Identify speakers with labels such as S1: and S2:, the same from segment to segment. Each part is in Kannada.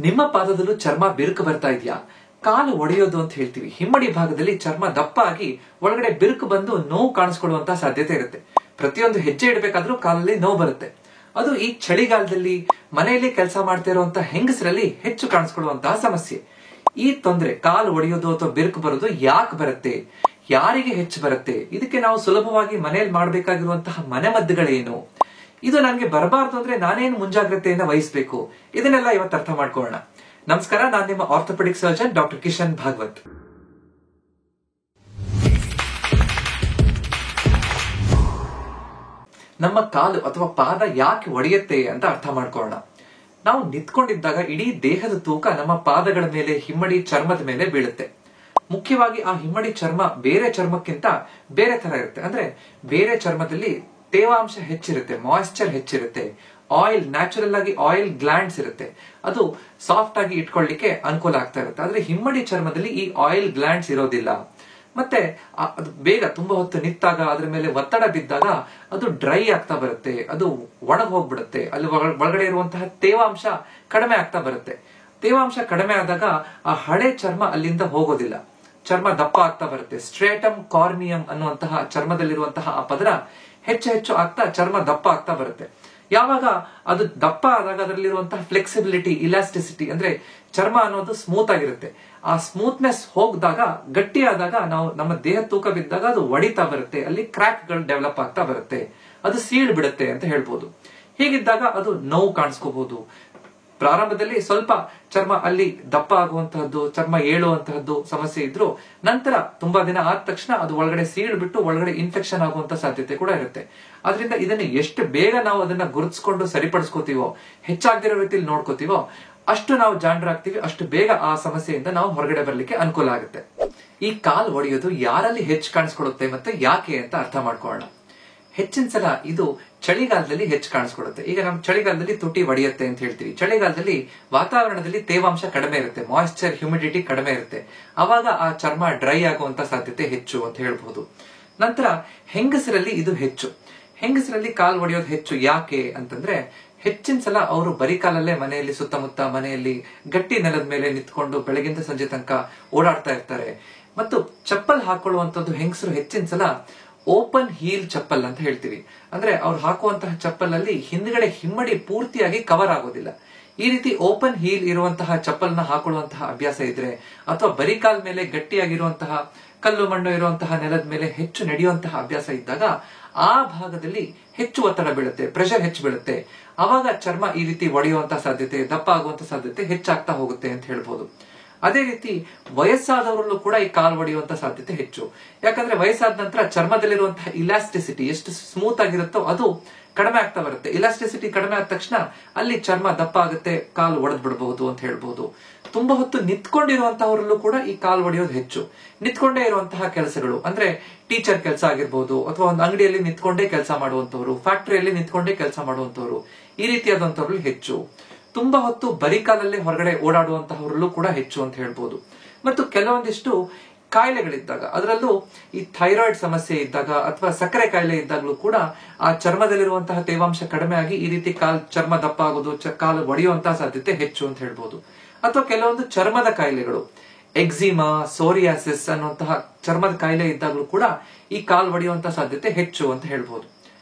S1: ನಿಮ್ಮ ಪಾದದಲ್ಲೂ ಚರ್ಮ ಬಿರುಕು ಬರ್ತಾ ಇದೆಯಾ? ಕಾಲು ಒಡೆಯೋದು ಅಂತ ಹೇಳ್ತೀವಿ. ಹಿಮ್ಮಡಿ ಭಾಗದಲ್ಲಿ ಚರ್ಮ ದಪ್ಪ ಆಗಿ ಒಳಗಡೆ ಬಿರುಕು ಬಂದು ನೋವು ಕಾಣಿಸ್ಕೊಳ್ಳುವಂತಹ ಸಾಧ್ಯತೆ ಇರುತ್ತೆ. ಪ್ರತಿಯೊಂದು ಹೆಜ್ಜೆ ಇಡಬೇಕಾದ್ರೂ ಕಾಲಲ್ಲಿ ನೋವು ಬರುತ್ತೆ. ಅದು ಈ ಚಳಿಗಾಲದಲ್ಲಿ ಮನೆಯಲ್ಲಿ ಕೆಲಸ ಮಾಡ್ತಾ ಇರುವಂತಹ ಹೆಂಗಸರಲ್ಲಿ ಹೆಚ್ಚು ಕಾಣಿಸ್ಕೊಳ್ಳುವಂತಹ ಸಮಸ್ಯೆ. ಈ ತೊಂದರೆ ಕಾಲು ಒಡೆಯೋದು ಅಥವಾ ಬಿರುಕು ಬರೋದು ಯಾಕೆ ಬರುತ್ತೆ, ಯಾರಿಗೆ ಹೆಚ್ಚು ಬರುತ್ತೆ, ಇದಕ್ಕೆ ನಾವು ಸುಲಭವಾಗಿ ಮನೆಯಲ್ಲಿ ಮಾಡಬೇಕಾಗಿರುವಂತಹ ಮನೆಮದ್ದುಗಳೇನು, ಇದು ನನಗೆ ಬರಬಾರ್ದು ಅಂದ್ರೆ ನಾನೇನು ಮುಂಜಾಗ್ರತೆಯನ್ನ ವಹಿಸಬೇಕು, ಇದನ್ನೆಲ್ಲ ಇವತ್ತು ಅರ್ಥ ಮಾಡ್ಕೊಳ್ಳೋಣ. ನಮಸ್ಕಾರ, ನಾನು ನಿಮ್ಮ orthopaedic surgeon doctor Kishan Bhagwat. ನಮ್ಮ ಕಾಲು ಅಥವಾ ಪಾದ ಯಾಕೆ ಒಡೆಯುತ್ತೆ ಅಂತ ಅರ್ಥ ಮಾಡ್ಕೊಳ್ಳೋಣ. ನಾವು ನಿಂತ್ಕೊಂಡಿದ್ದಾಗ ಇಡೀ ದೇಹದ ತೂಕ ನಮ್ಮ ಪಾದಗಳ ಮೇಲೆ, ಹಿಮ್ಮಡಿ ಚರ್ಮದ ಮೇಲೆ ಬೀಳುತ್ತೆ. ಮುಖ್ಯವಾಗಿ ಆ ಹಿಮ್ಮಡಿ ಚರ್ಮ ಬೇರೆ ಚರ್ಮಕ್ಕಿಂತ ಬೇರೆ ತರ ಇರುತ್ತೆ. ಅಂದ್ರೆ ಬೇರೆ ಚರ್ಮದಲ್ಲಿ ತೇವಾಂಶ ಹೆಚ್ಚಿರುತ್ತೆ, ಮಾಯಿಶ್ಚರ್ ಹೆಚ್ಚಿರುತ್ತೆ, ಆಯಿಲ್, ನ್ಯಾಚುರಲ್ ಆಗಿ ಆಯಿಲ್ ಗ್ಲ್ಯಾಂಡ್ಸ್ ಇರುತ್ತೆ, ಅದು ಸಾಫ್ಟ್ ಆಗಿ ಇಟ್ಕೊಳ್ಳಿಕ್ಕೆ ಅನುಕೂಲ ಆಗ್ತಾ ಇರುತ್ತೆ. ಆದ್ರೆ ಹಿಮ್ಮಡಿ ಚರ್ಮದಲ್ಲಿ ಈ ಆಯಿಲ್ ಗ್ಲ್ಯಾಂಡ್ಸ್ ಇರೋದಿಲ್ಲ. ಮತ್ತೆ ಅದು ಬೇಗ ತುಂಬಾ ಹೊತ್ತು ನಿಂತಾಗ ಅದ್ರ ಮೇಲೆ ಒತ್ತಡ ಬಿದ್ದಾಗ ಅದು ಡ್ರೈ ಆಗ್ತಾ ಬರುತ್ತೆ, ಅದು ಒಣಗ್ ಹೋಗ್ಬಿಡುತ್ತೆ. ಅಲ್ಲಿ ಒಳಗಡೆ ಇರುವಂತಹ ತೇವಾಂಶ ಕಡಿಮೆ ಆಗ್ತಾ ಬರುತ್ತೆ. ತೇವಾಂಶ ಕಡಿಮೆ ಆದಾಗ ಆ ಹಳೆ ಚರ್ಮ ಅಲ್ಲಿಂದ ಹೋಗೋದಿಲ್ಲ, ಚರ್ಮ ದಪ್ಪ ಆಗ್ತಾ ಬರುತ್ತೆ. ಸ್ಟ್ರೇಟಮ್ ಕಾರ್ನಿಯಂ ಅನ್ನುವಂತಹ ಚರ್ಮದಲ್ಲಿರುವಂತಹ ಆ ಪದರ ಹೆಚ್ಚು ಹೆಚ್ಚು ಆಗ್ತಾ ಚರ್ಮ ದಪ್ಪ ಆಗ್ತಾ ಬರುತ್ತೆ. ಯಾವಾಗ ಅದು ದಪ್ಪ ಆದಾಗ ಅದರಲ್ಲಿರುವಂತಹ ಫ್ಲೆಕ್ಸಿಬಿಲಿಟಿ, ಇಲಾಸ್ಟಿಸಿಟಿ, ಅಂದ್ರೆ ಚರ್ಮ ಅನ್ನೋದು ಸ್ಮೂತ್ ಆಗಿರುತ್ತೆ. ಆ ಸ್ಮೂತ್ನೆಸ್ ಹೋಗದಾಗ, ಗಟ್ಟಿ ಆದಾಗ, ನಾವು ನಮ್ಮ ದೇಹ ತೂಕ ಬಿದ್ದಾಗ ಅದು ಒಡಿತಾ ಬರುತ್ತೆ, ಅಲ್ಲಿ ಕ್ರ್ಯಾಕ್ ಗಳು ಡೆವಲಪ್ ಆಗ್ತಾ ಬರುತ್ತೆ, ಅದು ಸೀಳ್ ಬಿಡುತ್ತೆ ಅಂತ ಹೇಳ್ಬೋದು. ಹೀಗಿದ್ದಾಗ ಅದು ನೋವು ಕಾಣಿಸ್ಕೋಬಹುದು. ಪ್ರಾರಂಭದಲ್ಲಿ ಸ್ವಲ್ಪ ಚರ್ಮ ಅಲ್ಲಿ ದಪ್ಪ ಆಗುವಂತಹದ್ದು, ಚರ್ಮ ಏಳುವಂತಹದ್ದು ಸಮಸ್ಯೆ ಇದ್ರು ನಂತರ ತುಂಬಾ ದಿನ ಆದ ತಕ್ಷಣ ಅದು ಒಳಗಡೆ ಸೀಳು ಬಿಟ್ಟು ಒಳಗಡೆ ಇನ್ಫೆಕ್ಷನ್ ಆಗುವಂತ ಸಾಧ್ಯತೆ ಕೂಡ ಇರುತ್ತೆ. ಆದ್ರಿಂದ ಇದನ್ನ ಎಷ್ಟು ಬೇಗ ನಾವು ಅದನ್ನ ಗುರುತಿಸ್ಕೊಂಡು ಸರಿಪಡಿಸ್ಕೋತೀವೋ, ಹೆಚ್ಚಾಗ್ದಿರೋ ರೀತಿಯಲ್ಲಿ ನೋಡ್ಕೋತೀವೋ, ಅಷ್ಟು ನಾವು ಜಾಣರಾಗ್ತೀವಿ, ಅಷ್ಟು ಬೇಗ ಆ ಸಮಸ್ಯೆಯಿಂದ ನಾವು ಹೊರಗಡೆ ಬರ್ಲಿಕ್ಕೆ ಅನುಕೂಲ ಆಗುತ್ತೆ. ಈ ಕಾಲು ಒಡೆಯೋದು ಯಾರಲ್ಲಿ ಹೆಚ್ಚು ಕಾಣಿಸ್ಕೊಳ್ಳುತ್ತೆ ಮತ್ತೆ ಯಾಕೆ ಅಂತ ಅರ್ಥ ಮಾಡ್ಕೊಳ್ಳೋಣ. ಹೆಚ್ಚಿನ ಸಲ ಇದು ಚಳಿಗಾಲದಲ್ಲಿ ಹೆಚ್ಚು ಕಾಣಿಸ್ಕೊಳ್ಳುತ್ತೆ. ಈಗ ನಮ್ಮ ಚಳಿಗಾಲದಲ್ಲಿ ತುಟಿ ಒಡೆಯುತ್ತೆ ಅಂತ ಹೇಳ್ತೀವಿ. ಚಳಿಗಾಲದಲ್ಲಿ ವಾತಾವರಣದಲ್ಲಿ ತೇವಾಂಶ ಕಡಿಮೆ ಇರುತ್ತೆ, ಮಾಯಿಶ್ಚರ್, ಹ್ಯೂಮಿಡಿಟಿ ಕಡಿಮೆ ಇರುತ್ತೆ. ಅವಾಗ ಆ ಚರ್ಮ ಡ್ರೈ ಆಗುವಂತ ಸಾಧ್ಯತೆ ಹೆಚ್ಚು ಅಂತ ಹೇಳ್ಬಹುದು. ನಂತರ ಹೆಂಗಸರಲ್ಲಿ ಇದು ಹೆಚ್ಚು. ಹೆಂಗಸರಲ್ಲಿ ಕಾಲು ಒಡೆಯೋದು ಹೆಚ್ಚು. ಯಾಕೆ ಅಂತಂದ್ರೆ ಹೆಚ್ಚಿನ ಸಲ ಅವರು ಬರೀ ಕಾಲಲ್ಲೇ ಮನೆಯಲ್ಲಿ, ಸುತ್ತಮುತ್ತ ಮನೆಯಲ್ಲಿ ಗಟ್ಟಿ ನೆಲದ ಮೇಲೆ ನಿಂತ್ಕೊಂಡು ಬೆಳಗಿಂದ ಸಂಜೆ ತನಕ ಓಡಾಡ್ತಾ ಇರ್ತಾರೆ. ಮತ್ತು ಚಪ್ಪಲ್ ಹಾಕೊಳ್ಳುವಂತದ್ದು ಹೆಂಗಸರು ಹೆಚ್ಚಿನ ಸಲ ಓಪನ್ ಹೀಲ್ ಚಪ್ಪಲ್ ಅಂತ ಹೇಳ್ತೀವಿ. ಅಂದ್ರೆ ಅವ್ರು ಹಾಕುವಂತಹ ಚಪ್ಪಲ್ ಅಲ್ಲಿ ಹಿಂದ್ಗಡೆ ಹಿಮ್ಮಡಿ ಪೂರ್ತಿಯಾಗಿ ಕವರ್ ಆಗೋದಿಲ್ಲ. ಈ ರೀತಿ ಓಪನ್ ಹೀಲ್ ಇರುವಂತಹ ಚಪ್ಪಲ್ನ ಹಾಕೊಳ್ಳುವಂತಹ ಅಭ್ಯಾಸ ಇದ್ರೆ, ಅಥವಾ ಬರೀ ಕಾಲ್ ಮೇಲೆ ಗಟ್ಟಿಯಾಗಿರುವಂತಹ ಕಲ್ಲು ಮಣ್ಣು ಇರುವಂತಹ ನೆಲದ ಮೇಲೆ ಹೆಚ್ಚು ನಡೆಯುವಂತಹ ಅಭ್ಯಾಸ ಇದ್ದಾಗ ಆ ಭಾಗದಲ್ಲಿ ಹೆಚ್ಚು ಒತ್ತಡ ಬೀಳುತ್ತೆ, ಪ್ರೆಷರ್ ಹೆಚ್ಚು ಬೀಳುತ್ತೆ. ಅವಾಗ ಚರ್ಮ ಈ ರೀತಿ ಒಡೆಯುವಂತಹ ಸಾಧ್ಯತೆ, ದಪ್ಪ ಆಗುವಂತಹ ಸಾಧ್ಯತೆ ಹೆಚ್ಚಾಗ್ತಾ ಹೋಗುತ್ತೆ ಅಂತ ಹೇಳ್ಬೋದು. ಅದೇ ರೀತಿ ವಯಸ್ಸಾದವರಲ್ಲೂ ಕೂಡ ಈ ಕಾಲು ಒಡೆಯುವಂತ ಸಾಧ್ಯತೆ ಹೆಚ್ಚು. ಯಾಕಂದ್ರೆ ವಯಸ್ಸಾದ ನಂತರ ಚರ್ಮದಲ್ಲಿರುವಂತಹ ಇಲಾಸ್ಟಿಸಿಟಿ ಎಷ್ಟು ಸ್ಮೂತ್ ಆಗಿರುತ್ತೋ ಅದು ಕಡಿಮೆ ಆಗ್ತಾ ಬರುತ್ತೆ. ಇಲಾಸ್ಟಿಸಿಟಿ ಕಡಿಮೆ ಆದ ತಕ್ಷಣ ಅಲ್ಲಿ ಚರ್ಮ ದಪ್ಪ ಆಗುತ್ತೆ, ಕಾಲು ಒಡೆದ್ ಬಿಡಬಹುದು ಅಂತ ಹೇಳ್ಬಹುದು. ತುಂಬಾ ಹೊತ್ತು ನಿಂತ್ಕೊಂಡಿರುವಂತಹವರಲ್ಲೂ ಕೂಡ ಈ ಕಾಲು ಒಡೆಯೋದು ಹೆಚ್ಚು. ನಿಂತ್ಕೊಂಡೇ ಇರುವಂತಹ ಕೆಲಸಗಳು, ಅಂದ್ರೆ ಟೀಚರ್ ಕೆಲಸ ಆಗಿರ್ಬೋದು, ಅಥವಾ ಒಂದು ಅಂಗಡಿಯಲ್ಲಿ ನಿಂತ್ಕೊಂಡೇ ಕೆಲಸ ಮಾಡುವಂತವ್ರು, ಫ್ಯಾಕ್ಟರಿಯಲ್ಲಿ ನಿಂತ್ಕೊಂಡೇ ಕೆಲಸ ಮಾಡುವಂತವ್ರು, ಈ ರೀತಿಯಾದಂತವ್ರಲ್ಲಿ ಹೆಚ್ಚು. ತುಂಬಾ ಹೊತ್ತು ಬರೀ ಕಾಲಲ್ಲೇ ಹೊರಗಡೆ ಓಡಾಡುವಂತಹವರಲ್ಲೂ ಕೂಡ ಹೆಚ್ಚು ಅಂತ ಹೇಳ್ಬೋದು. ಮತ್ತು ಕೆಲವೊಂದಿಷ್ಟು ಕಾಯಿಲೆಗಳಿದ್ದಾಗ, ಅದರಲ್ಲೂ ಈ ಥೈರಾಯ್ಡ್ ಸಮಸ್ಯೆ ಇದ್ದಾಗ ಅಥವಾ ಸಕ್ಕರೆ ಕಾಯಿಲೆ ಇದ್ದಾಗಲೂ ಕೂಡ ಆ ಚರ್ಮದಲ್ಲಿರುವಂತಹ ತೇವಾಂಶ ಕಡಿಮೆ ಆಗಿ ಈ ರೀತಿ ಚರ್ಮ ದಪ್ಪ ಆಗೋದು, ಕಾಲು ಒಡೆಯುವಂತಹ ಸಾಧ್ಯತೆ ಹೆಚ್ಚು ಅಂತ ಹೇಳ್ಬೋದು. ಅಥವಾ ಕೆಲವೊಂದು ಚರ್ಮದ ಕಾಯಿಲೆಗಳು, ಎಕ್ಸಿಮಾ, ಸೋರಿಯಾಸಿಸ್ ಅನ್ನುವಂತಹ ಚರ್ಮದ ಕಾಯಿಲೆ ಇದ್ದಾಗಲೂ ಕೂಡ ಈ ಕಾಲು ಒಡೆಯುವಂತಹ ಸಾಧ್ಯತೆ ಹೆಚ್ಚು ಅಂತ ಹೇಳ್ಬೋದು.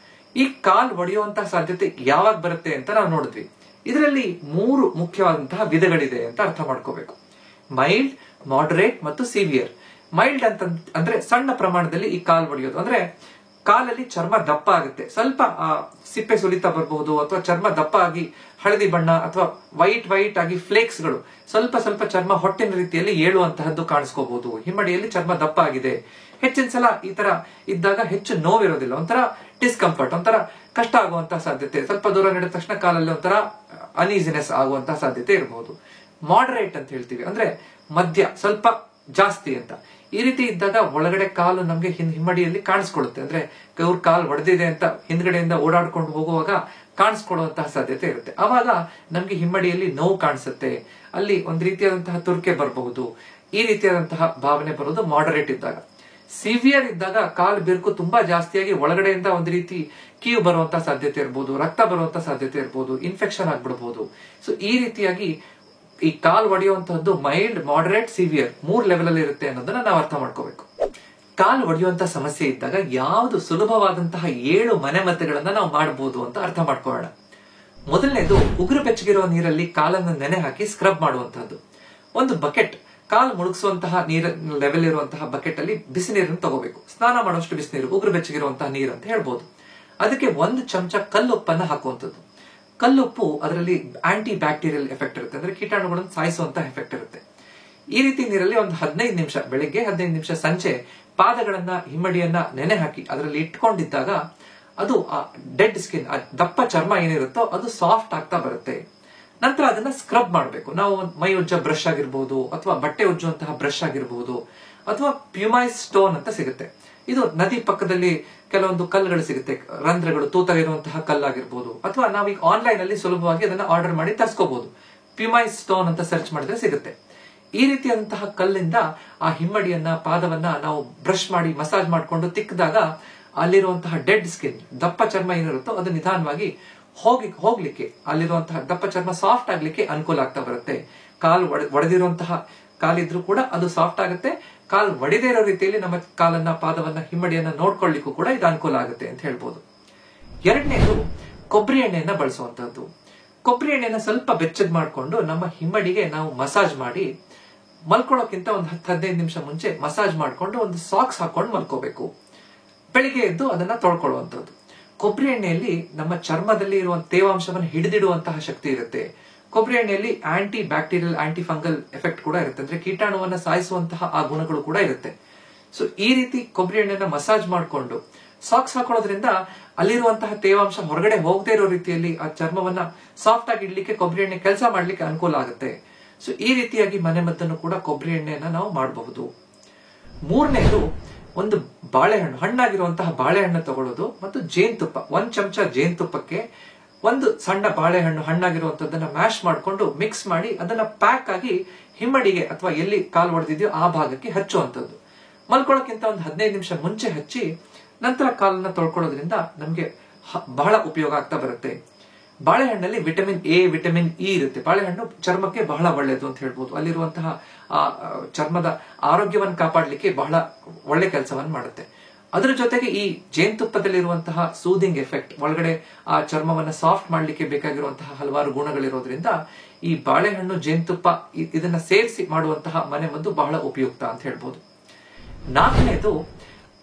S1: ಈ ಕಾಲು ಒಡೆಯುವಂತಹ ಸಾಧ್ಯತೆ ಯಾವಾಗ ಬರುತ್ತೆ ಅಂತ ನಾವು ನೋಡಿದ್ವಿ. ಇದರಲ್ಲಿ 3 ಮುಖ್ಯವಾದಂತಹ ವಿಧಗಳಿದೆ ಅಂತ ಅರ್ಥ ಮಾಡ್ಕೋಬೇಕು. ಮೈಲ್ಡ್, ಮಾಡರೇಟ್ ಮತ್ತು ಸಿವಿಯರ್. ಮೈಲ್ಡ್ ಅಂದ್ರೆ ಸಣ್ಣ ಪ್ರಮಾಣದಲ್ಲಿ ಈ ಕಾಲು ಒಡೆಯೋದು, ಅಂದ್ರೆ ಕಾಲಲ್ಲಿ ಚರ್ಮ ದಪ್ಪ ಆಗುತ್ತೆ, ಸ್ವಲ್ಪ ಸಿಪ್ಪೆ ಸುಲಿತಾ ಬರಬಹುದು, ಅಥವಾ ಚರ್ಮ ದಪ್ಪ ಆಗಿ ಹಳದಿ ಬಣ್ಣ ಅಥವಾ ವೈಟ್ ಆಗಿ ಫ್ಲೇಕ್ಸ್ ಗಳು ಸ್ವಲ್ಪ ಸ್ವಲ್ಪ ಚರ್ಮ ಹೊಟ್ಟಿನ ರೀತಿಯಲ್ಲಿ ಏಳುವಂತಹದ್ದು ಕಾಣಿಸ್ಕೋಬಹುದು. ಹಿಮ್ಮಡಿಯಲ್ಲಿ ಚರ್ಮ ದಪ್ಪ ಆಗಿದೆ. ಹೆಚ್ಚಿನ ಸಲ ಈ ತರ ಇದ್ದಾಗ ಹೆಚ್ಚು ನೋವಿರೋದಿಲ್ಲ, ಒಂಥರ ಡಿಸ್ಕಂಫರ್ಟ್, ಒಂಥರ ಕಷ್ಟ ಆಗುವಂತಹ ಸಾಧ್ಯತೆ, ಸ್ವಲ್ಪ ದೂರ ನಡೆದ ತಕ್ಷಣ ಕಾಲಲ್ಲಿ ಒಂಥರ ಅನೀಸಿನೆಸ್ ಆಗುವಂತಹ ಸಾಧ್ಯತೆ ಇರಬಹುದು. ಮಾಡರೇಟ್ ಅಂತ ಹೇಳ್ತೀವಿ, ಅಂದ್ರೆ ಮಧ್ಯ, ಸ್ವಲ್ಪ ಜಾಸ್ತಿ ಅಂತ. ಈ ರೀತಿ ಇದ್ದಾಗ ಒಳಗಡೆ ಕಾಲು ನಮ್ಗೆ ಹಿಮ್ಮಡಿಯಲ್ಲಿ ಕಾಣಿಸ್ಕೊಳ್ಳುತ್ತೆ. ಅಂದ್ರೆ ಇವ್ರ ಕಾಲು ಒಡೆದಿದೆ ಅಂತ ಹಿಂದ್ಗಡೆಯಿಂದ ಓಡಾಡ್ಕೊಂಡು ಹೋಗುವಾಗ ಕಾಣಿಸ್ಕೊಳ್ಳುವಂತಹ ಸಾಧ್ಯತೆ ಇರುತ್ತೆ. ಅವಾಗ ನಮ್ಗೆ ಹಿಮ್ಮಡಿಯಲ್ಲಿ ನೋವು ಕಾಣಿಸುತ್ತೆ, ಅಲ್ಲಿ ಒಂದ್ ರೀತಿಯಾದಂತಹ ತುರ್ಕೆ ಬರಬಹುದು. ಈ ರೀತಿಯಾದಂತಹ ಭಾವನೆ ಬರೋದು ಮಾಡರೇಟ್ ಇದ್ದಾಗ. ಸಿವಿಯರ್ ಇದ್ದಾಗ ಕಾಲು ಬಿರುಕು ತುಂಬಾ ಜಾಸ್ತಿಯಾಗಿ ಒಳಗಡೆಯಿಂದ ಒಂದು ರೀತಿ ಕೀವು ಬರುವಂತಹ ಸಾಧ್ಯತೆ ಇರಬಹುದು, ರಕ್ತ ಬರುವಂತಹ ಸಾಧ್ಯತೆ ಇರಬಹುದು, ಇನ್ಫೆಕ್ಷನ್ ಆಗ್ಬಿಡಬಹುದು. ಸೊ ಈ ರೀತಿಯಾಗಿ ಈ ಕಾಲ್ ಒಡೆಯುವಂತಹದ್ದು ಮೈಲ್ಡ್, ಮಾಡರೇಟ್, ಸಿವಿಯರ್ 3 ಲೆವೆಲ್ ಅಲ್ಲಿ ಇರುತ್ತೆ ಅನ್ನೋದನ್ನ ನಾವು ಅರ್ಥ ಮಾಡ್ಕೋಬೇಕು. ಕಾಲ್ ಒಡೆಯುವಂತ ಸಮಸ್ಯೆ ಇದ್ದಾಗ ಯಾವುದು ಸುಲಭವಾದಂತಹ 7 ಮನೆಮದ್ದುಗಳನ್ನ ನಾವು ಮಾಡಬಹುದು ಅಂತ ಅರ್ಥ ಮಾಡ್ಕೊಳ್ಳೋಣ. ಮೊದಲನೇದು, ಉಗುರು ಬೆಚ್ಚಗಿರುವ ನೀರಲ್ಲಿ ಕಾಲನ್ನು ನೆನೆ ಹಾಕಿ ಸ್ಕ್ರಬ್ ಮಾಡುವಂತಹದ್ದು. ಒಂದು ಬಕೆಟ್, ಕಾಲು ಮುಳುಗಿಸುವಂತಹ ನೀರ ಲೆವೆಲ್ ಇರುವಂತಹ ಬಕೆಟ್ ಅಲ್ಲಿ ಬಿಸಿ ನೀರನ್ನು ತಗೋಬೇಕು. ಸ್ನಾನ ಮಾಡುವಷ್ಟು ಬಿಸಿನೀರು, ಉಗುರು ಬೆಚ್ಚಗಿರುವಂತಹ ನೀರು ಅಂತ ಹೇಳ್ಬೋದು. ಅದಕ್ಕೆ 1 ಚಮಚ ಕಲ್ಲುಪ್ಪನ್ನ ಹಾಕುವಂಥದ್ದು. ಕಲ್ಲುಪ್ಪು ಅದರಲ್ಲಿ ಆಂಟಿ ಬ್ಯಾಕ್ಟೀರಿಯಲ್ ಎಫೆಕ್ಟ್ ಇರುತ್ತೆ, ಅಂದ್ರೆ ಕೀಟಾಣುಗಳನ್ನು ಸಾಯಿಸುವಂತಹ ಎಫೆಕ್ಟ್ ಇರುತ್ತೆ. ಈ ರೀತಿ ನೀರಲ್ಲಿ ಒಂದು 15 ನಿಮಿಷ ಬೆಳಿಗ್ಗೆ, 15 ನಿಮಿಷ ಸಂಜೆ ಪಾದಗಳನ್ನ, ಹಿಮ್ಮಡಿಯನ್ನ ನೆನೆ ಹಾಕಿ ಅದರಲ್ಲಿ ಇಟ್ಕೊಂಡಿದ್ದಾಗ ಅದು ಡೆಡ್ ಸ್ಕಿನ್, ದಪ್ಪ ಚರ್ಮ ಏನಿರುತ್ತೋ ಅದು ಸಾಫ್ಟ್ ಆಗ್ತಾ ಬರುತ್ತೆ. ನಂತರ ಅದನ್ನ ಸ್ಕ್ರಬ್ ಮಾಡಬೇಕು. ನಾವು ಮೈ ಉಜ್ಜ ಬ್ರಷ್ ಆಗಿರ್ಬೋದು, ಅಥವಾ ಬಟ್ಟೆ ಉಜ್ಜುವಂತಹ ಬ್ರಷ್ ಆಗಿರ್ಬೋದು, ಅಥವಾ ಪ್ಯೂಮೈಸ್ ಸ್ಟೋನ್ ಅಂತ ಸಿಗುತ್ತೆ. ಇದು ನದಿ ಪಕ್ಕದಲ್ಲಿ ಕೆಲವೊಂದು ಕಲ್ಲುಗಳು ಸಿಗುತ್ತೆ, ರಂಧ್ರಗಳು, ತೂತ ಇರುವಂತಹ ಕಲ್ಲಾಗಿರ್ಬೋದು, ಅಥವಾ ನಾವೀಗ ಆನ್ಲೈನ್ ಅಲ್ಲಿ ಸುಲಭವಾಗಿ ಅದನ್ನ ಆರ್ಡರ್ ಮಾಡಿ ತರಿಸ್ಕೋಬಹುದು. ಪ್ಯೂಮೈಸ್ ಸ್ಟೋನ್ ಅಂತ ಸರ್ಚ್ ಮಾಡಿದ್ರೆ ಸಿಗುತ್ತೆ. ಈ ರೀತಿಯಾದಂತಹ ಕಲ್ಲಿಂದ ಆ ಹಿಮ್ಮಡಿಯನ್ನ, ಪಾದವನ್ನ ನಾವು ಬ್ರಷ್ ಮಾಡಿ ಮಸಾಜ್ ಮಾಡಿಕೊಂಡು ತಿಕ್ಕಿದಾಗ ಅಲ್ಲಿರುವಂತಹ ಡೆಡ್ ಸ್ಕಿನ್, ದಪ್ಪ ಚರ್ಮ ಏನಿರುತ್ತೋ ಅದು ನಿಧಾನವಾಗಿ ಹೋಗ್ಲಿಕ್ಕೆ, ಅಲ್ಲಿರುವಂತಹ ದಪ್ಪ ಚರ್ಮ ಸಾಫ್ಟ್ ಆಗ್ಲಿಕ್ಕೆ ಅನುಕೂಲ ಆಗ್ತಾ ಬರುತ್ತೆ. ಕಾಲು ಒಡೆದಿರುವಂತಹ ಕಾಲಿದ್ರು ಕೂಡ ಅದು ಸಾಫ್ಟ್ ಆಗುತ್ತೆ. ಕಾಲು ಒಡೆದೇ ಇರೋ ರೀತಿಯಲ್ಲಿ ನಮ್ಮ ಕಾಲನ್ನ, ಪಾದವನ್ನ, ಹಿಮ್ಮಡಿಯನ್ನ ನೋಡ್ಕೊಳ್ಳಿಕ್ಕೂ ಕೂಡ ಇದು ಅನುಕೂಲ ಆಗುತ್ತೆ ಅಂತ ಹೇಳ್ಬೋದು. ಎರಡನೇದು, ಕೊಬ್ಬರಿ ಎಣ್ಣೆಯನ್ನ ಬಳಸುವಂತಹದ್ದು. ಕೊಬ್ಬರಿ ಎಣ್ಣೆಯನ್ನ ಸ್ವಲ್ಪ ಬೆಚ್ಚಗ್ ಮಾಡಿಕೊಂಡು ನಮ್ಮ ಹಿಮ್ಮಡಿಗೆ ನಾವು ಮಸಾಜ್ ಮಾಡಿ, ಮಲ್ಕೊಳ್ಳೋಕ್ಕಿಂತ ಒಂದು 10-15 ನಿಮಿಷ ಮುಂಚೆ ಮಸಾಜ್ ಮಾಡ್ಕೊಂಡು ಒಂದು ಸಾಕ್ಸ್ ಹಾಕೊಂಡು ಮಲ್ಕೋಬೇಕು. ಬೆಳಿಗ್ಗೆ ಎದ್ದು ಅದನ್ನ ತೊಳ್ಕೊಳ್ಳುವಂಥದ್ದು. ಕೊಬ್ಬರಿ ಎಣ್ಣೆಯಲ್ಲಿ ನಮ್ಮ ಚರ್ಮದಲ್ಲಿ ಇರುವ ತೇವಾಂಶವನ್ನು ಹಿಡಿದಿಡುವಂತಹ ಶಕ್ತಿ ಇರುತ್ತೆ. ಕೊಬ್ಬರಿ ಎಣ್ಣೆಯಲ್ಲಿ anti bacterial, aunty fungal effect ಕೂಡ ಇರುತ್ತೆ, ಅಂದ್ರೆ ಕೀಟಾಣುವನ್ನ ಸಾಯಿಸುವಂತಹ ಆ ಗುಣಗಳು ಕೂಡ ಇರುತ್ತೆ. ಸೊ ಈ ರೀತಿ ಕೊಬ್ಬರಿ ಎಣ್ಣೆನ ಮಸಾಜ್ ಮಾಡಿಕೊಂಡು ಸಾಕ್ಸ್ ಹಾಕೊಳ್ಳೋದ್ರಿಂದ ಅಲ್ಲಿರುವಂತಹ ತೇವಾಂಶ ಹೊರಗಡೆ ಹೋಗದೇ ಇರೋ ರೀತಿಯಲ್ಲಿ ಆ ಚರ್ಮವನ್ನ ಸಾಫ್ಟ್ ಆಗಿ ಇಡ್ಲಿಕ್ಕೆ ಕೊಬ್ಬರಿ ಎಣ್ಣೆ ಕೆಲಸ ಮಾಡ್ಲಿಕ್ಕೆ ಅನುಕೂಲ ಆಗುತ್ತೆ. ಸೊ ಈ ರೀತಿಯಾಗಿ ಮನೆಮದ್ದನ್ನು ಕೂಡ ಕೊಬ್ಬರಿ ಎಣ್ಣೆಯನ್ನ ನಾವು ಮಾಡಬಹುದು. ಮೂರನೇದು, ಒಂದು ಬಾಳೆಹಣ್ಣು, ಹಣ್ಣಾಗಿರುವಂತಹ ಬಾಳೆಹಣ್ಣು ತಗೊಳ್ಳೋದು ಮತ್ತು ಜೇನುತುಪ್ಪ. 1 ಚಮಚ ಜೇನುತುಪ್ಪಕ್ಕೆ ಒಂದು ಸಣ್ಣ ಬಾಳೆಹಣ್ಣು ಹಣ್ಣಾಗಿರುವಂತದ್ದನ್ನ ಮ್ಯಾಶ್ ಮಾಡಿಕೊಂಡು ಮಿಕ್ಸ್ ಮಾಡಿ ಅದನ್ನ ಪ್ಯಾಕ್ ಆಗಿ ಹಿಮ್ಮಡಿಗೆ ಅಥವಾ ಎಲ್ಲಿ ಕಾಲು ಹೊಡೆದಿದೆಯೋ ಆ ಭಾಗಕ್ಕೆ ಹಚ್ಚುವಂಥದ್ದು. ಮಲ್ಕೊಳ್ಳೋಕ್ಕಿಂತ ಒಂದು 15 ನಿಮಿಷ ಮುಂಚೆ ಹಚ್ಚಿ ನಂತರ ಕಾಲನ್ನ ತೊಳ್ಕೊಳ್ಳೋದ್ರಿಂದ ನಮ್ಗೆ ಬಹಳ ಉಪಯೋಗ ಆಗ್ತಾ ಬರುತ್ತೆ. ಬಾಳೆಹಣ್ಣಲ್ಲಿ ವಿಟಮಿನ್ ಎ, ವಿಟಮಿನ್ ಇ ಇರುತ್ತೆ. ಬಾಳೆಹಣ್ಣು ಚರ್ಮಕ್ಕೆ ಬಹಳ ಒಳ್ಳೆಯದು ಅಂತ ಹೇಳ್ಬೋದು. ಅಲ್ಲಿರುವಂತಹ ಚರ್ಮದ ಆರೋಗ್ಯವನ್ನು ಕಾಪಾಡಲಿಕ್ಕೆ ಬಹಳ ಒಳ್ಳೆ ಕೆಲಸವನ್ನು ಮಾಡುತ್ತೆ. ಅದರ ಜೊತೆಗೆ ಈ ಜೇನುತುಪ್ಪದಲ್ಲಿರುವಂತಹ ಸೂದಿಂಗ್ ಎಫೆಕ್ಟ್, ಒಳಗಡೆ ಆ ಚರ್ಮವನ್ನ ಸಾಫ್ಟ್ ಮಾಡ್ಲಿಕ್ಕೆ ಬೇಕಾಗಿರುವಂತಹ ಹಲವಾರು ಗುಣಗಳಿರೋದ್ರಿಂದ ಈ ಬಾಳೆಹಣ್ಣು, ಜೇನುತುಪ್ಪ ಇದನ್ನ ಸೇರಿಸಿ ಮಾಡುವಂತಹ ಮನೆಮದ್ದು ಬಹಳ ಉಪಯುಕ್ತ ಅಂತ ಹೇಳ್ಬೋದು. ನಾಲ್ಕನೇದು,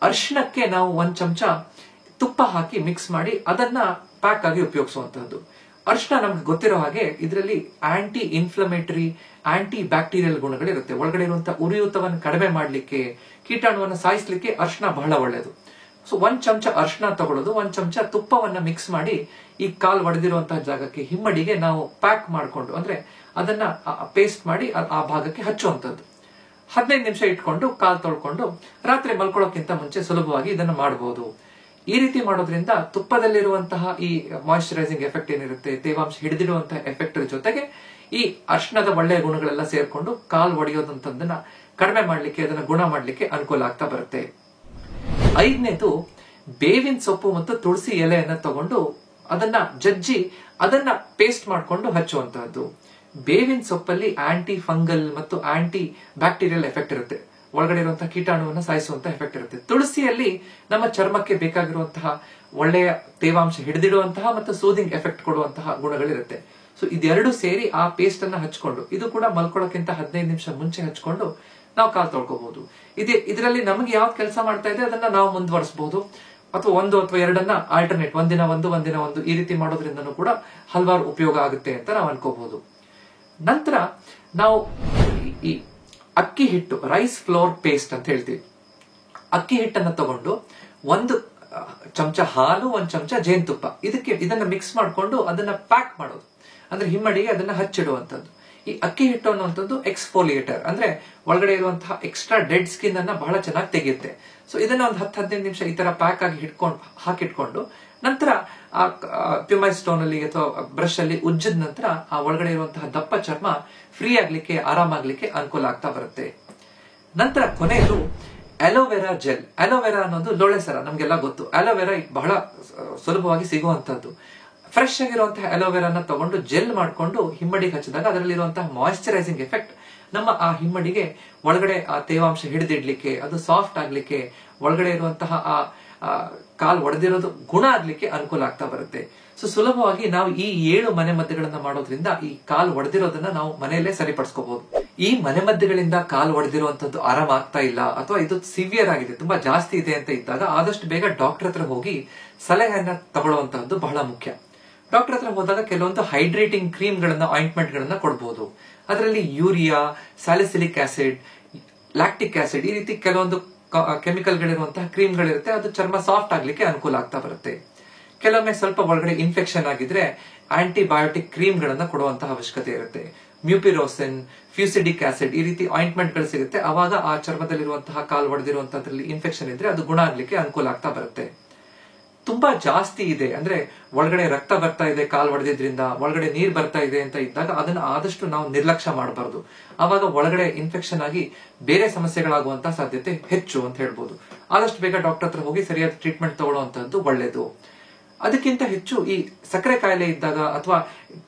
S1: ಅರಿಶಿಣಕ್ಕೆ ನಾವು 1 ಚಮಚ ತುಪ್ಪ ಹಾಕಿ ಮಿಕ್ಸ್ ಮಾಡಿ ಅದನ್ನ ಪ್ಯಾಕ್ ಆಗಿ ಉಪಯೋಗಿಸುವಂತಹದ್ದು. ಅರಿಶಿಣ ನಮ್ಗೆ ಗೊತ್ತಿರೋ ಹಾಗೆ ಇದರಲ್ಲಿ ಆಂಟಿ ಇನ್ಫ್ಲಮೇಟರಿ, ಆಂಟಿ ಬ್ಯಾಕ್ಟೀರಿಯಲ್ ಗುಣಗಳಿರುತ್ತೆ. ಒಳಗಡೆ ಇರುವಂತಹ ಉರಿಯೂತವನ್ನು ಕಡಿಮೆ ಮಾಡಲಿಕ್ಕೆ, ಕೀಟಾಣುವನ್ನು ಸಾಯಿಸಲಿಕ್ಕೆ ಅರಿಶಿಣ ಬಹಳ ಒಳ್ಳೆಯದು. ಸೊ 1 ಚಮಚ ಅರಿಶಿಣ ತಗೊಳ್ಳೋದು, 1 ಚಮಚ ತುಪ್ಪವನ್ನ ಮಿಕ್ಸ್ ಮಾಡಿ ಈ ಕಾಲು ಒಡೆದಿರುವಂತಹ ಜಾಗಕ್ಕೆ, ಹಿಮ್ಮಡಿಗೆ ನಾವು ಪ್ಯಾಕ್ ಮಾಡಿಕೊಂಡು, ಅಂದ್ರೆ ಅದನ್ನ ಪೇಸ್ಟ್ ಮಾಡಿ ಆ ಭಾಗಕ್ಕೆ ಹಚ್ಚುವಂಥದ್ದು. 15 ನಿಮಿಷ ಇಟ್ಕೊಂಡು ಕಾಲು ತೊಳ್ಕೊಂಡು ರಾತ್ರಿ ಮಲ್ಕೊಳ್ಳೋಕ್ಕಿಂತ ಮುಂಚೆ ಸುಲಭವಾಗಿ ಇದನ್ನ ಮಾಡಬಹುದು. ಈ ರೀತಿ ಮಾಡೋದ್ರಿಂದ ತುಪ್ಪದಲ್ಲಿರುವಂತಹ ಈ ಮಾಯಿಶ್ಚರೈಸಿಂಗ್ ಎಫೆಕ್ಟ್ ಏನಿರುತ್ತೆ, ತೇವಾಂಶ ಹಿಡಿದಿಡುವಂತಹ ಎಫೆಕ್ಟ್ ಜೊತೆಗೆ ಈ ಅರಿಶಿಣದ ಒಳ್ಳೆಯ ಗುಣಗಳೆಲ್ಲ ಸೇರ್ಕೊಂಡು ಕಾಲು ಒಡೆಯೋದಂತದನ್ನ ಕಡಿಮೆ ಮಾಡ್ಲಿಕ್ಕೆ, ಅದನ್ನ ಗುಣ ಮಾಡ್ಲಿಕ್ಕೆ ಅನುಕೂಲ ಆಗ್ತಾ ಬರುತ್ತೆ. 5ನೇದು, ಬೇವಿನ ಸೊಪ್ಪು ಮತ್ತು ತುಳಸಿ ಎಲೆಯನ್ನ ತಗೊಂಡು ಅದನ್ನ ಜಜ್ಜಿ ಅದನ್ನ ಪೇಸ್ಟ್ ಮಾಡಿಕೊಂಡು ಹಚ್ಚುವಂತಹದ್ದು. ಬೇವಿನ ಸೊಪ್ಪಲ್ಲಿ ಆಂಟಿ ಫಂಗಲ್ ಮತ್ತು ಆಂಟಿ ಬ್ಯಾಕ್ಟೀರಿಯಲ್ ಎಫೆಕ್ಟ್ ಇರುತ್ತೆ, ಒಳಗಡೆ ಇರುವಂತಹ ಕೀಟಾಣುವನ್ನು ಸಾಯಿಸುವಂತಹ ಎಫೆಕ್ಟ್ ಇರುತ್ತೆ. ತುಳಸಿಯಲ್ಲಿ ನಮ್ಮ ಚರ್ಮಕ್ಕೆ ಬೇಕಾಗಿರುವಂತಹ ಒಳ್ಳೆಯ ತೇವಾಂಶ ಹಿಡಿದಿಡುವಂತಹ ಮತ್ತು ಸೂದಿಂಗ್ ಎಫೆಕ್ಟ್ ಕೊಡುವಂತಹ ಗುಣಗಳಿರುತ್ತೆ. ಸೊ ಇದೆರಡು ಸೇರಿ ಆ ಪೇಸ್ಟ್ ಅನ್ನ ಹಚ್ಕೊಂಡು, ಇದು ಕೂಡ ಮಲ್ಕೊಳ್ಳೋಕ್ಕಿಂತ 15 ನಿಮಿಷ ಮುಂಚೆ ಹಚ್ಕೊಂಡು ನಾವು ಕಾಲು ತೊಳ್ಕೋಬಹುದು. ಇದರಲ್ಲಿ ನಮಗೆ ಯಾವ್ದು ಕೆಲಸ ಮಾಡ್ತಾ ಇದೆ ಅದನ್ನ ನಾವು ಮುಂದುವರಿಸಬಹುದು, ಅಥವಾ 1 ಅಥವಾ 2 ಆಲ್ಟರ್ನೇಟ್, ಒಂದಿನ ಒಂದು ಈ ರೀತಿ ಮಾಡೋದ್ರಿಂದನೂ ಕೂಡ ಹಲವಾರು ಉಪಯೋಗ ಆಗುತ್ತೆ ಅಂತ ನಾವು ಅನ್ಕೋಬಹುದು. ನಂತರ ನಾವು ಈ ಅಕ್ಕಿ ಹಿಟ್ಟು, ರೈಸ್ ಫ್ಲೋರ್ ಪೇಸ್ಟ್ ಅಂತ ಹೇಳ್ತೀವಿ. ಅಕ್ಕಿ ಹಿಟ್ಟನ್ನ ತಗೊಂಡು 1 ಚಮಚ ಹಾಲು, 1 ಚಮಚ ಜೇನುತುಪ್ಪ, ಇದನ್ನ ಮಿಕ್ಸ್ ಮಾಡಿಕೊಂಡು ಅದನ್ನ ಪ್ಯಾಕ್ ಮಾಡೋದು, ಅಂದ್ರೆ ಹಿಮ್ಮಡಿಗೆ ಅದನ್ನ ಹಚ್ಚಿಡುವಂತದ್ದು. ಈ ಅಕ್ಕಿ ಹಿಟ್ಟು ಅನ್ನುವಂಥದ್ದು ಎಕ್ಸ್ಫೋಲಿಯೇಟರ್, ಅಂದ್ರೆ ಒಳಗಡೆ ಇರುವಂತಹ ಎಕ್ಸ್ಟ್ರಾ ಡೆಡ್ ಸ್ಕಿನ್ ಅನ್ನ ಬಹಳ ಚೆನ್ನಾಗಿ ತೆಗೆಯುತ್ತೆ. ಸೊ ಇದನ್ನ ಒಂದು 10-15 ನಿಮಿಷ ಈ ತರ ಪ್ಯಾಕ್ ಆಗಿ ಹಾಕಿಟ್ಕೊಂಡು ನಂತರ ಆ ಪ್ಯೂಮೈಸ್ ಸ್ಟೋನ್ ಅಲ್ಲಿ ಅಥವಾ ಬ್ರಷ್ ಅಲ್ಲಿ ಉಜ್ಜಿದ ನಂತರ ಆ ಒಳಗಡೆ ಇರುವಂತಹ ದಪ್ಪ ಚರ್ಮ ಫ್ರೀ ಆಗ್ಲಿಕ್ಕೆ, ಆರಾಮಾಗ್ಲಿಕ್ಕೆ ಅನುಕೂಲ ಆಗ್ತಾ ಬರುತ್ತೆ. ನಂತರ ಕೊನೆಯದು ಅಲೋವೆರಾ ಜೆಲ್. ಅಲೋವೆರಾ ಅನ್ನೋದು ಲೋಳೆ ಸರ, ನಮ್ಗೆಲ್ಲ ಗೊತ್ತು. ಅಲೋವೆರಾ ಬಹಳ ಸುಲಭವಾಗಿ ಸಿಗುವಂತದ್ದು. ಫ್ರೆಶ್ ಆಗಿರುವಂತಹ ಅಲೋವೆರಾನ ತಗೊಂಡು ಜೆಲ್ ಮಾಡ್ಕೊಂಡು ಹಿಮ್ಮಡಿಗೆ ಹಚ್ಚಿದಾಗ ಅದರಲ್ಲಿರುವಂತಹ ಮಾಯಿಶ್ಚರೈಸಿಂಗ್ ಎಫೆಕ್ಟ್ ನಮ್ಮ ಆ ಹಿಮ್ಮಡಿಗೆ ಒಳಗಡೆ ಆ ತೇವಾಂಶ ಹಿಡಿದಿಡ್ಲಿಕ್ಕೆ, ಅದು ಸಾಫ್ಟ್ ಆಗ್ಲಿಕ್ಕೆ, ಒಳಗಡೆ ಇರುವಂತಹ ಆ ಕಾಲ್ ಒಡೆದಿರೋದು ಗುಣ ಆಗ್ಲಿಕ್ಕೆ ಅನುಕೂಲ ಆಗ್ತಾ ಬರುತ್ತೆ. ಸೊ ಸುಲಭವಾಗಿ ನಾವು ಈ 7 ಮನೆಮದ್ದುಗಳನ್ನ ಮಾಡೋದ್ರಿಂದ ಈ ಕಾಲ್ ಒಡೆದಿರೋದನ್ನ ನಾವು ಮನೆಯಲ್ಲೇ ಸರಿಪಡಿಸ್ಕೋಬಹುದು. ಈ ಮನೆಮದ್ದುಗಳಿಂದ ಕಾಲ್ ಒಡೆದಿರುವಂತದ್ದು ಆರಾಮ ಆಗ್ತಾ ಇಲ್ಲ ಅಥವಾ ಇದು ಸಿವಿಯರ್ ಆಗಿದೆ, ತುಂಬಾ ಜಾಸ್ತಿ ಇದೆ ಅಂತ ಇದ್ದಾಗ ಆದಷ್ಟು ಬೇಗ ಡಾಕ್ಟರ್ ಹತ್ರ ಹೋಗಿ ಸಲಹೆಯನ್ನ ತಗೊಳ್ಳುವಂತಹದ್ದು ಬಹಳ ಮುಖ್ಯ. ಡಾಕ್ಟರ್ ಹತ್ರ ಹೋದಾಗ ಕೆಲವೊಂದು ಹೈಡ್ರೇಟಿಂಗ್ ಕ್ರೀಮ್ ಗಳನ್ನ, ಆಯಿಂಟ್ಮೆಂಟ್ ಗಳನ್ನ ಕೊಡಬಹುದು. ಅದರಲ್ಲಿ urea, salicylic acid, lactic acid ಈ ರೀತಿ ಕೆಲವೊಂದು ಕೆಮಿಕಲ್ ಗಳಿರುವಂತಹ ಕ್ರೀಮ್ ಗಳಿರುತ್ತೆ. ಅದು ಚರ್ಮ ಸಾಫ್ಟ್ ಆಗ್ಲಿಕ್ಕೆ ಅನುಕೂಲ ಆಗ್ತಾ ಬರುತ್ತೆ. ಕೆಲವೊಮ್ಮೆ ಸ್ವಲ್ಪ ಒಳಗಡೆ ಇನ್ಫೆಕ್ಷನ್ ಆಗಿದ್ರೆ ಆಂಟಿಬಯೋಟಿಕ್ ಕ್ರೀಮ್ ಗಳನ್ನ ಕೊಡುವಂತಹ ಅವಶ್ಯಕತೆ ಇರುತ್ತೆ. ಮ್ಯೂಪಿರೋಸಿನ್, ಫ್ಯೂಸಿಡಿಕ್ ಆಸಿಡ್ ಈ ರೀತಿ ಆಯಿಂಟ್ಮೆಂಟ್ ಗಳು ಸಿಗುತ್ತೆ. ಅವಾಗ ಆ ಚರ್ಮದಲ್ಲಿರುವಂತಹ ಕಾಲು ಒಡೆದಿರುವಂತದ್ರಲ್ಲಿ ಇನ್ಫೆಕ್ಷನ್ ಇದ್ರೆ ಅದು ಗುಣ ಆಗ್ಲಿಕ್ಕೆ ಅನುಕೂಲ ಆಗ್ತಾ ಬರುತ್ತೆ. ತುಂಬಾ ಜಾಸ್ತಿ ಇದೆ ಅಂದ್ರೆ ಒಳಗಡೆ ರಕ್ತ ಬರ್ತಾ ಇದೆ ಕಾಲ್ ಒಡೆದಿದ್ರಿಂದ, ಒಳಗಡೆ ನೀರ್ ಬರ್ತಾ ಇದೆ ಅಂತ ಇದ್ದಾಗ ಅದನ್ನ ಆದಷ್ಟು ನಾವು ನಿರ್ಲಕ್ಷ್ಯ ಮಾಡಬಾರ್ದು. ಆವಾಗ ಒಳಗಡೆ ಇನ್ಫೆಕ್ಷನ್ ಆಗಿ ಬೇರೆ ಸಮಸ್ಯೆಗಳಾಗುವಂತಹ ಸಾಧ್ಯತೆ ಹೆಚ್ಚು ಅಂತ ಹೇಳ್ಬೋದು. ಆದಷ್ಟು ಬೇಗ ಡಾಕ್ಟರ್ ಹತ್ರ ಹೋಗಿ ಸರಿಯಾದ ಟ್ರೀಟ್ಮೆಂಟ್ ತಗೊಳ್ಳುವಂತದ್ದು ಒಳ್ಳೇದು. ಅದಕ್ಕಿಂತ ಹೆಚ್ಚು ಈ ಸಕ್ಕರೆ ಕಾಯಿಲೆ ಇದ್ದಾಗ ಅಥವಾ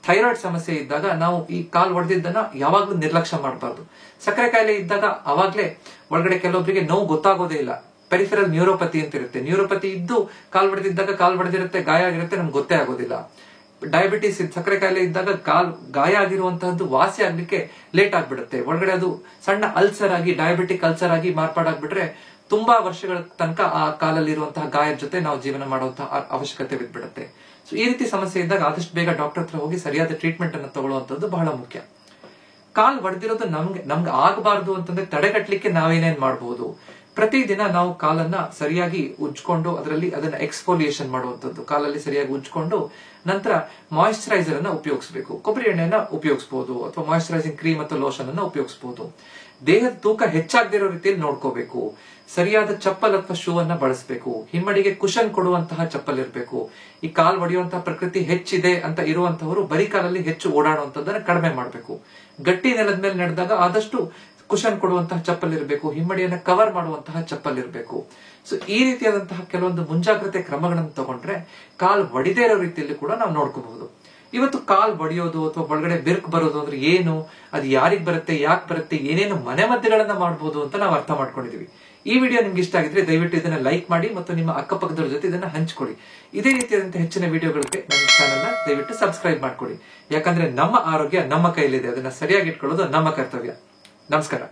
S1: ಥೈರಾಯ್ಡ್ ಸಮಸ್ಯೆ ಇದ್ದಾಗ ನಾವು ಈ ಕಾಲ್ ಒಡೆದಿದ್ದನ್ನ ಯಾವಾಗ್ಲೂ ನಿರ್ಲಕ್ಷ್ಯ ಮಾಡಬಾರ್ದು. ಸಕ್ಕರೆ ಕಾಯಿಲೆ ಇದ್ದಾಗ ಅವಾಗ್ಲೇ ಒಳಗಡೆ ಕೆಲವೊಬ್ಬರಿಗೆ ನೋವು ಗೊತ್ತಾಗೋದೇ ಇಲ್ಲ. ಪೆರಿಫೆರಲ್ ನ್ಯೂರೋಪತಿ ಅಂತ ಇರುತ್ತೆ. ನ್ಯೂರೋಪತಿ ಇದ್ದು ಕಾಲ್ ಹೊಡೆದಿದ್ದಾಗ ಕಾಲ್ ಹೊಡೆದಿರುತ್ತೆ, ಗಾಯ ಆಗಿರುತ್ತೆ, ನಮ್ಗೆ ಗೊತ್ತೇ ಆಗೋದಿಲ್ಲ. ಡಯಾಬಿಟಿಸ್, ಸಕ್ಕರೆ ಕಾಯಿಲೆ ಇದ್ದಾಗ ಗಾಯ ಆಗಿರುವಂತಹದ್ದು ವಾಸಿ ಆಗ್ಲಿಕ್ಕೆ ಲೇಟ್ ಆಗ್ಬಿಡುತ್ತೆ. ಒಳಗಡೆ ಅದು ಸಣ್ಣ ಅಲ್ಸರ್ ಆಗಿ, ಡಯಾಬಿಟಿಕ್ ಅಲ್ಸರ್ ಆಗಿ ಮಾರ್ಪಾಡಾಗ್ಬಿಟ್ರೆ ತುಂಬಾ ವರ್ಷಗಳ ತನಕ ಆ ಕಾಲಲ್ಲಿ ಇರುವಂತಹ ಗಾಯದ ಜೊತೆ ನಾವು ಜೀವನ ಮಾಡುವಂತಹ ಅವಶ್ಯಕತೆ ಬಿದ್ಬಿಡುತ್ತೆ. ಸೊ ಈ ರೀತಿ ಸಮಸ್ಯೆ ಇದ್ದಾಗ ಆದಷ್ಟು ಬೇಗ ಡಾಕ್ಟರ್ ಹತ್ರ ಹೋಗಿ ಸರಿಯಾದ ಟ್ರೀಟ್ಮೆಂಟ್ ಅನ್ನು ತಗೊಳ್ಳುವಂತದ್ದು ಬಹಳ ಮುಖ್ಯ. ಕಾಲ್ ಒಡೆದಿರೋದು ನಮ್ಗೆ ಆಗಬಾರ್ದು ಅಂತಂದ್ರೆ ತಡೆಗಟ್ಟಲಿಕ್ಕೆ ನಾವೇನೇನ್ ಮಾಡಬಹುದು? ಪ್ರತಿದಿನ ನಾವು ಕಾಲನ್ನ ಸರಿಯಾಗಿ ಉಜ್ಕೊಂಡು ಅದನ್ನ ಎಕ್ಸ್ಫೋಲಿಯೇಷನ್ ಮಾಡುವಂತದ್ದು, ಕಾಲಲ್ಲಿ ಸರಿಯಾಗಿ ಉಜ್ಕೊಂಡು ನಂತರ ಮಾಯಿಶ್ಚರೈಸರ್ ಅನ್ನ ಉಪಯೋಗಿಸಬೇಕು. ಕೊಬ್ಬರಿ ಎಣ್ಣೆಯನ್ನ ಉಪಯೋಗಿಸಬಹುದು ಅಥವಾ ಮಾಯಿಶ್ಚರೈಸಿಂಗ್ ಕ್ರೀಮ್ ಅಥವಾ ಲೋಷನ್ ಅನ್ನ ಉಪಯೋಗಿಸಬಹುದು. ದೇಹದ ತೂಕ ಹೆಚ್ಚಾಗದಿರೋ ರೀತಿಯಲ್ಲಿ ನೋಡ್ಕೋಬೇಕು. ಸರಿಯಾದ ಚಪ್ಪಲ್ ಅಥವಾ ಶೂ ಅನ್ನ ಬಳಸಬೇಕು. ಹಿಮ್ಮಡಿಗೆ ಕುಶನ್ ಕೊಡುವಂತಹ ಚಪ್ಪಲ್ ಇರಬೇಕು. ಈ ಕಾಲ್ ಒಡೆಯುವಂತಹ ಪ್ರಕೃತಿ ಹೆಚ್ಚಿದೆ ಅಂತ ಇರುವಂತವರು ಬರೀ ಕಾಲಲ್ಲಿ ಹೆಚ್ಚು ಓಡಾಡುವಂತದ್ದನ್ನ ಕಡಿಮೆ ಮಾಡಬೇಕು. ಗಟ್ಟಿ ನೆಲದ ಮೇಲೆ ನಡೆದಾಗ ಆದಷ್ಟು ಕುಶನ್ ಕೊಡುವಂತಹ ಚಪ್ಪಲ್ ಇರಬೇಕು. ಹಿಮ್ಮಡಿಯನ್ನ ಕವರ್ ಮಾಡುವಂತಹ ಚಪ್ಪಲ್ ಇರಬೇಕು. ಸೊ ಈ ರೀತಿಯಾದಂತಹ ಕೆಲವೊಂದು ಮುಂಜಾಗ್ರತೆ ಕ್ರಮಗಳನ್ನು ತಗೊಂಡ್ರೆ ಕಾಲ್ ಒಡಿದೇ ಇರೋ ರೀತಿಯಲ್ಲಿ ಕೂಡ ನಾವು ನೋಡ್ಕೋಬಹುದು. ಇವತ್ತು ಕಾಲ್ ಒಡೆಯೋದು ಅಥವಾ ಒಳಗಡೆ ಬಿರುಕು ಬರೋದು ಅಂದ್ರೆ ಏನು, ಅದು ಯಾರಿಗ್ ಬರುತ್ತೆ, ಯಾಕೆ ಬರುತ್ತೆ, ಏನೇನು ಮನೆಮದ್ದುಗಳನ್ನ ಮಾಡಬಹುದು ಅಂತ ನಾವು ಅರ್ಥ ಮಾಡ್ಕೊಂಡಿದೀವಿ. ಈ ವಿಡಿಯೋ ನಿಮ್ಗೆ ಇಷ್ಟ ಆಗಿದ್ರೆ ದಯವಿಟ್ಟು ಇದನ್ನ ಲೈಕ್ ಮಾಡಿ ಮತ್ತು ನಿಮ್ಮ ಅಕ್ಕಪಕ್ಕದವ್ರ ಜೊತೆ ಇದನ್ನ ಹಂಚ್ಕೊಳ್ಳಿ. ಇದೇ ರೀತಿಯಾದಂತಹ ಹೆಚ್ಚಿನ ವಿಡಿಯೋಗಳಿಗೆ ನಮ್ಮ ಚಾನೆಲ್ ನ ದಯವಿಟ್ಟು ಸಬ್ಸ್ಕ್ರೈಬ್ ಮಾಡ್ಕೊಳ್ಳಿ. ಯಾಕಂದ್ರೆ ನಮ್ಮ ಆರೋಗ್ಯ ನಮ್ಮ ಕೈಲಿದೆ, ಅದನ್ನ ಸರಿಯಾಗಿ ಇಟ್ಕೊಳ್ಳೋದು ನಮ್ಮ ಕರ್ತವ್ಯ. ನಮಸ್ಕಾರ.